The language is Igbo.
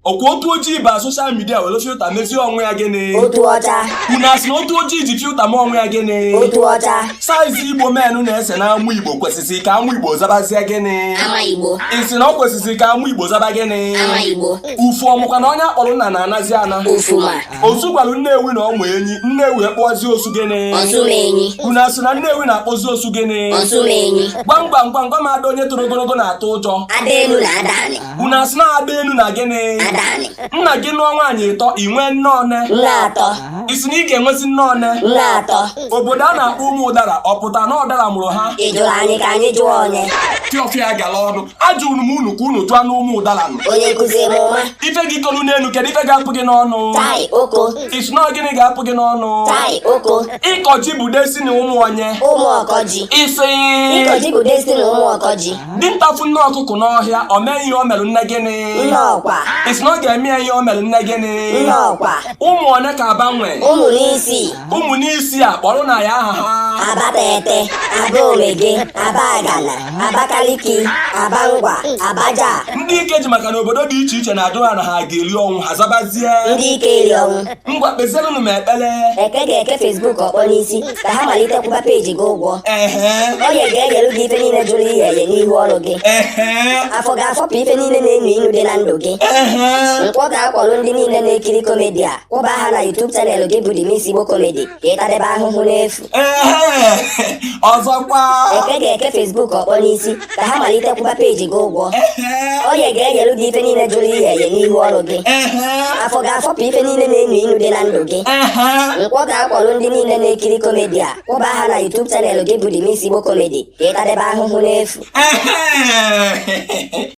Ọkwa otu ojii ba social media were filter mezi onwe ya gịnị otu ọcha unu asị na otu ojii ji filter ma onwe ya gịnị otu ọcha saizi Igbo menụ na-ese na amụ Igbo kwesịsị ka amụ Igbo zabazie gịnị ama Igbo isi na ọ kwesịsị ka amụ Igbo zaba gịnị ama Igbo ufu ọmụkwa na onye akpọrọ nna na-anazi ana ufuma osu gwarụ Nnewi na ọmụ enyi Nnewi ekpọzi osu gịnị osumenyi unu asị na Nnewi na-akpọzi osu gịnị osumenyi gwam ada onye toro ogologo na-atụ ụjọ Adaelu na Adani unu asị na Adaelu na gịnị Adani nna gị nụọ nwaanyị ịtọ inwe nne one nne atọ isi na ị ga-enwezi nne one nne atọ obodo a na-akpọ ụmụ ụdara ọ pụta na ọdara mụrụ ha ị jụrụ anyị ka anyị jụọ onye Tiọfịa gara ọnụ ajụrụ m unu ka unu tụọ n'ụmụ ụdara nụ onye nkụzi mụma ife gị tolu n'elu kedu ife ga-apụ gị n'ọnụ tai oko isi na gịnị ga-apụ gị n'ọnụ tai oko ịkọji bụ desi na ụmụ onye ụmụ ọkọji isi ịkọji bụ destiny ụmụ ọkọji dintafu nne ọkụkọ n'ọhịa o mee ihe o mere nne gịnị nne ọkwa isi na ọ ga-eme ya ihe o mere nne gịnị nne ọkwa ụmụ one ka abanwe ụmụ n'isi ụmụ n'isi a kpọrọ na ya aha ha Abatete Aba Omege Aba Agana Abakaliki Aba Ngwa Abaja ndị ike ji maka na obodo dị iche iche na-ajụ ha na ha ga-eri ọnwụ ha zabazie ndị ike eri ọnwụ ngwa kpezienụ m ekpere eke ga-eke Facebook ọkpọ n'isi ka ha malite kwụba peji gị ụgwọ ehe onye ga-enyelu gị ife niile jụrụ ihe n'ihu ọrụ gị ehe afọ ga-afọpụ ife niile na-enu inu dị na ndụ gị ehe nkwọ ga-akwọrụ ndị niile na-ekiri komedi a kwụba ha na YouTube chanel gị bụ The Miss Igbo Comedy ka ịtadebe ahụhụ n'efu ehe ọzọkwa eke ga-eke Facebook ọkpọ n'isi ka ha malite kwụba peji gị ụgwọ onye ga-enyelu gị ife niile jụrụ ihe n'ihu ọrụ gị afọ ga-afọpụ ife niile na-enu inu dị na ndụ gị nkwọ ga-akwọrụ ndị niile na-ekiri komedi a kwụba ha na YouTube chanel gị bụ The Miss Igbo Comedy ka ịtadebe ahụhụ n'efu ehe